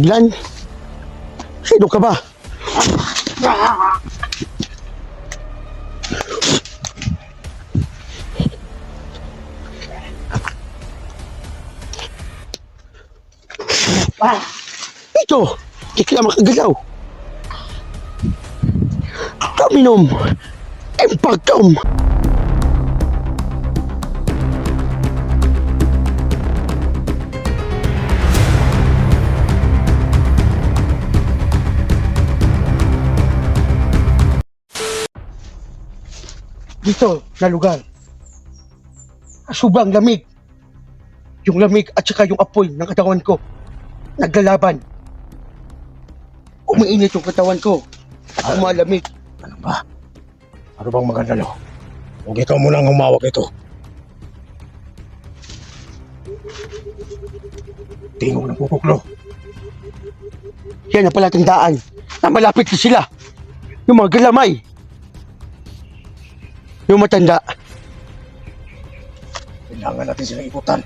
Lan, sino ka ba? Ito, di ka makagalaw. Kaminom, Impactum. Dito, na lugar. Sobrang lamig. Yung lamig at saka yung apoy ng katawan ko. Naglalaban. Umiinit yung katawan ko. At malamig. Ano ba? Ano bang magandalo? Huwag ikaw munang humawak ito. Tingog ng pupuklo. Yan ang pala tandaan na malapit na sila. Yung mga galamay. Yung matanda. Kailangan natin silang ikutan.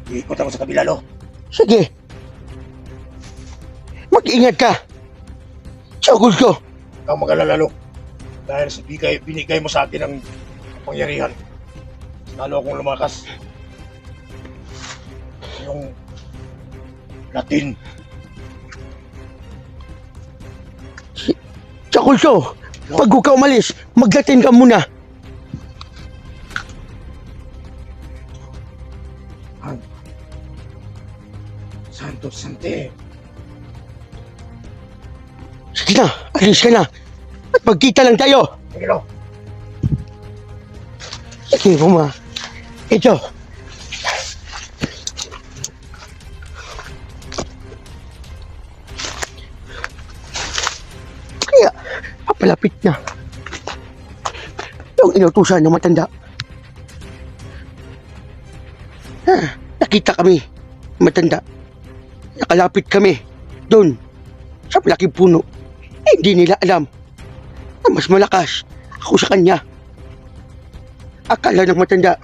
Iikot ako sa kabila, lo. Sige. Mag-ingat ka. Tsagol ko. Ikaw mag-alala, lo. Dahil sa binigay mo sa akin ang kapangyarihan. Lalo akong lumakas. Yung Latin. Tsagol ko. Pag huwag ka umalis, maglatin ka muna. Santos Sante. Sige na, alis ka na. At magkita lang tayo. Sige, lo. Sige, Uma. Ito. Kaya, papalapit na. Yung inutusan ng matanda. Nakita kami, matanda. Nakalapit kami, doon, sa malaking puno. Hindi nila alam na mas malakas ako sa kanya. Akala ng matanda,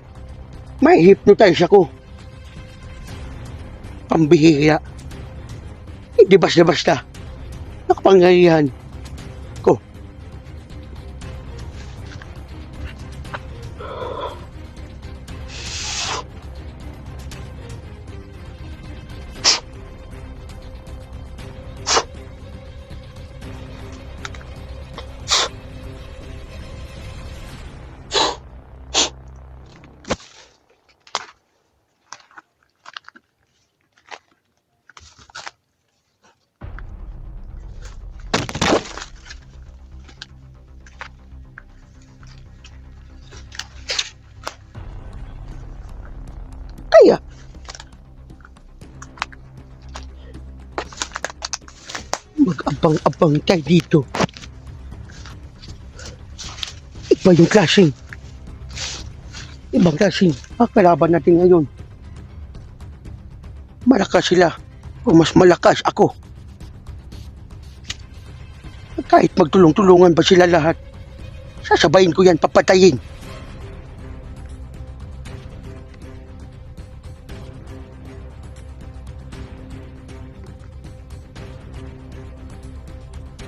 may hypnotize ako. Pambihira. Hindi basta-basta nakapangyarihan ko. Kaya, mag-abang-abang tayo dito. Iba yung klaseng. Ibang klaseng ang kalaban natin ngayon. Malakas sila o mas malakas ako. Kahit magtulong-tulungan ba sila lahat, sasabayin ko yan, papatayin.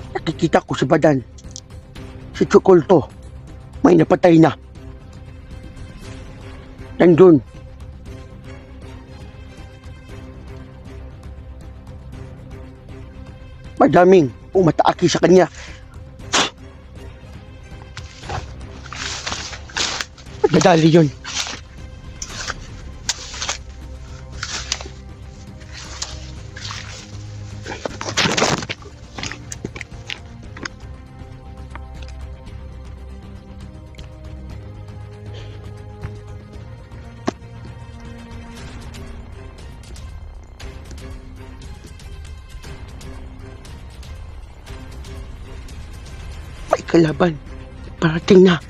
Nakikita ko si Badan, si Chocolto, may napatay na. Nandun. Madaming umataaki sa kanya. Nadali yun. May kalaban. Parating na.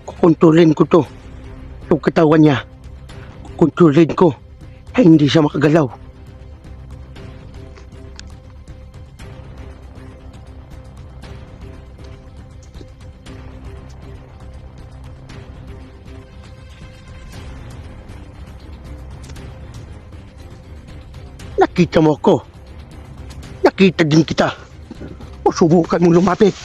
Kukontrolin ko to. Yung katawan niya. Kukontrolin ko. Ay hindi siya makagalaw. Nakita mo ako. Nakita din kita. O subukan mong lumapit.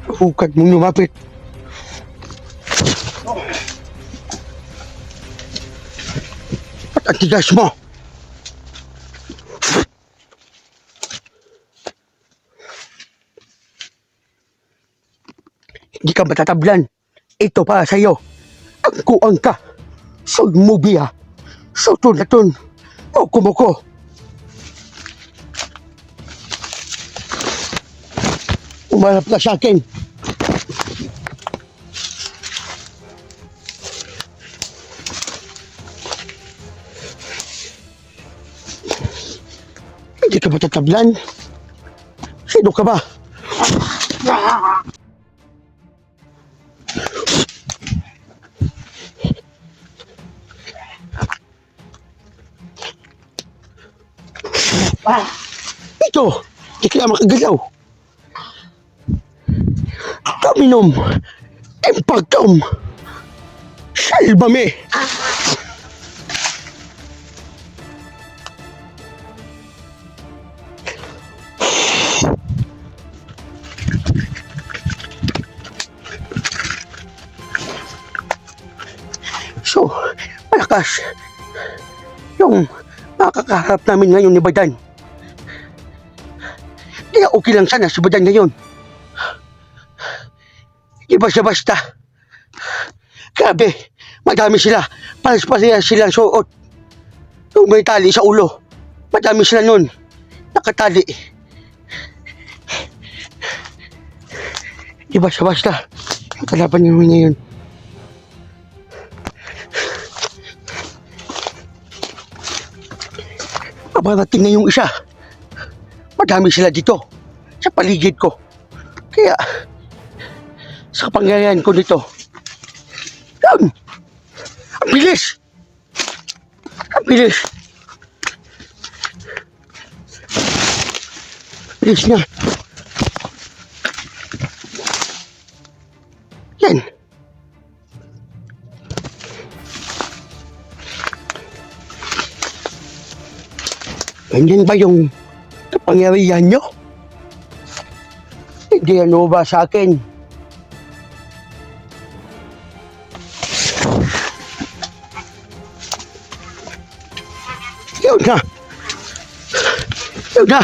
Subukan mong lumapit. At ang tigas mo. Hindi ka matatablan. Ito para sa'yo. Ang kuang ka. Soy movie ha. So ton. Moko. Umarap ka sa akin. Hindi ka matatablan. Sino ka ba? Ito, di kaya makagalaw. Dominum, Impactum, Salvame. So, malakas yung makakaharap namin ngayon ni Badan. Kaya okay lang sana si Badan ngayon. Di basta-basta. Grabe, madami sila. Palas-palas silang suot. Yung may tali sa ulo. Madami sila nun. Nakatali. Di basta-basta. Kalaban namin ngayon. Mabarating na yung isa. Madami sila dito. Sa paligid ko. Kaya, sa kapangyarihan ko dito. Yan! Ang bilis! Ang bilis! Bilis niya. Yan! Ganyan ba yung kapangyarihan nyo? Hindi ano ba sa akin? Yun na! Yun na!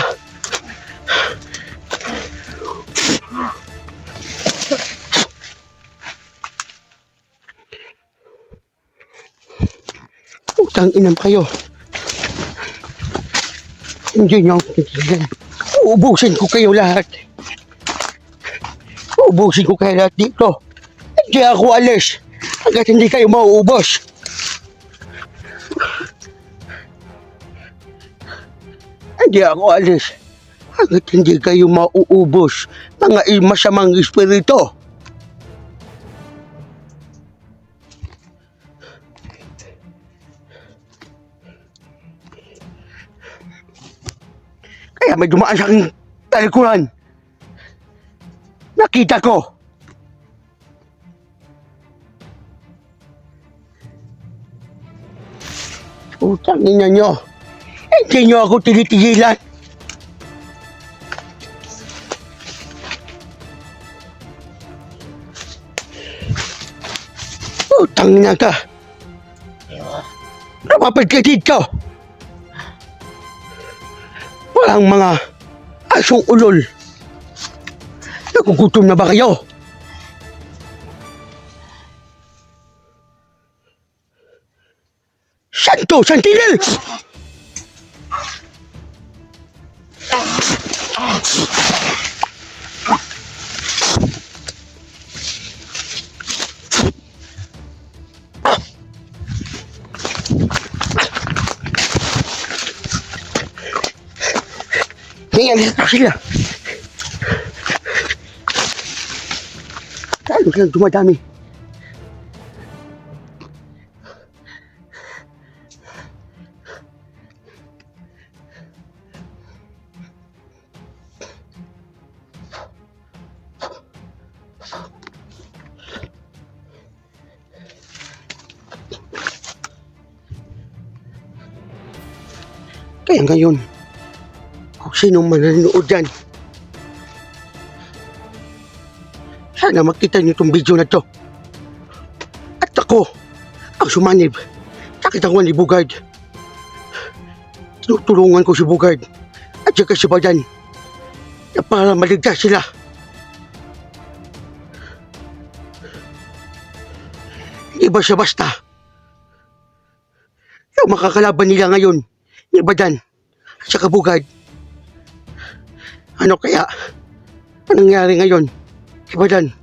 Utang inam kayo. Hindi nyo ako titigan. Uubusin ko kayo lahat. Uubusin ko kayo lahat dito. Hindi ako alis. Hanggat hindi kayo mauubos. Hindi ako alis. Hanggat hindi kayo mauubos. Mga masamang espiritu. Kaya may dumaan sa aking talikuran. Nakita ko. Utang ina nyo. Hindi nyo ako tinitigilan. Utang ina ka. Lumapit ka dito. Parang mga asong ulol. Nagugutom na ba kayo? Santo Santinel! Ngayon na sila. Lalo silang dumadami. Kaya ngayon, kung sino man nanonood dyan, sana makita niyo itong video na to. At ako, ang sumanib sa katawan ni Bugard. Tinutulungan ko si Bugard at saka si Badan na para maligtas sila. Hindi ba siya basta? Yung makakalaban nila ngayon ni Badan at saka Bugard. Ano kaya ang nangyari ngayon kay Badan?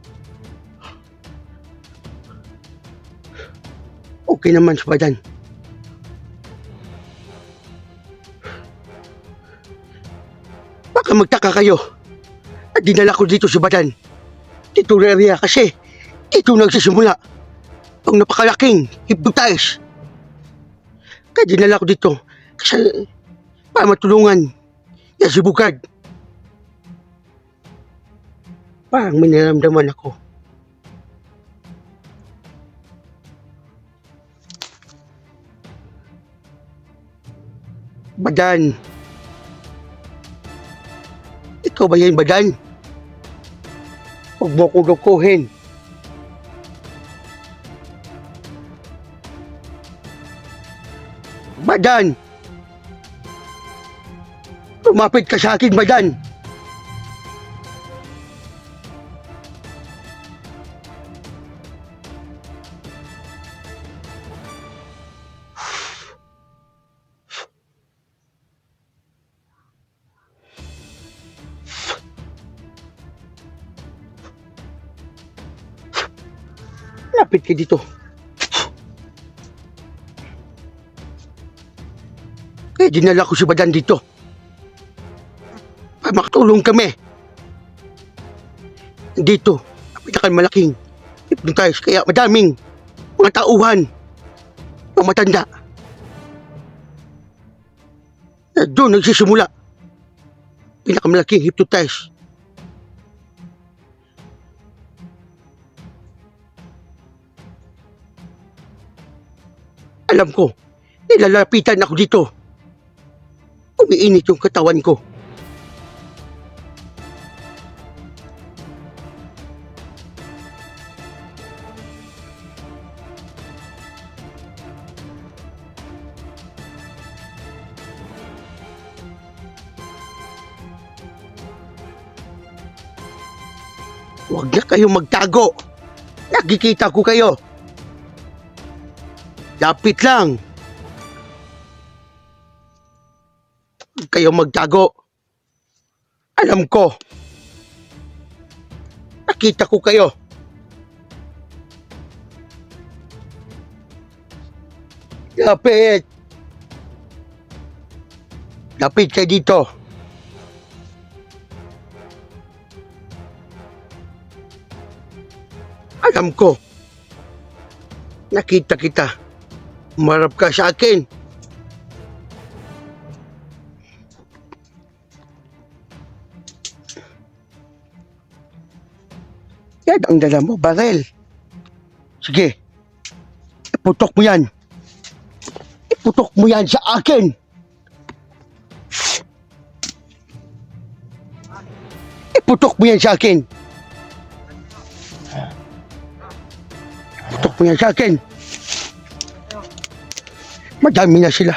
Okay naman si Badan. Baka magtaka kayo at dinala ko dito si Badan. Dito na area kasi dito nagsisimula ang napakalaking hypnotize. Kaya dinala ko dito kasi para matulungan niya si Bugard. Parang may naramdaman ako. Badan. Ikaw ba yan, Badan? Huwag mo ko lukuhin. Badan! Lumapit ka sa akin, Badan! Lapit ka dito. Kaya dinala ko si Badan dito. Para makatulong kami. Dito, ang pinakamalaking hypnotize. Kaya madaming mga tauhan, mga matanda. Na doon nagsisimula. Pinakamalaking hypnotize. Alam ko, nilalapitan ako dito. Umiinit yung katawan ko. Huwag na kayong magtago. Nakikita ko kayo. Lapit lang. Huwag kayong magtago. Alam ko. Nakita ko kayo. Lapit. Lapit kayo dito. Alam ko. Nakita kita. Umarap ka sa akin. Yan ang dala mo, barel. Sige. Iputok mo yan. Iputok mo yan sa akin. Iputok mo yan sa akin. Iputok mo yan sa akin. Madami na sila.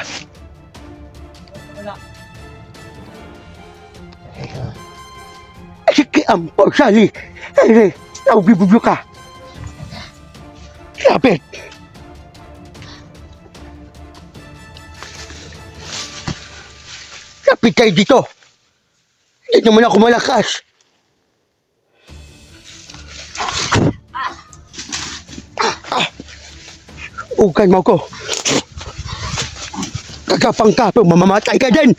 Sige, ampo, sali. Hey, naubibubyo ka. Lapit. Lapit kayo dito. Hindi naman ako malakas. Ugan mo ko. Kagapang ka, mamamatay ka din.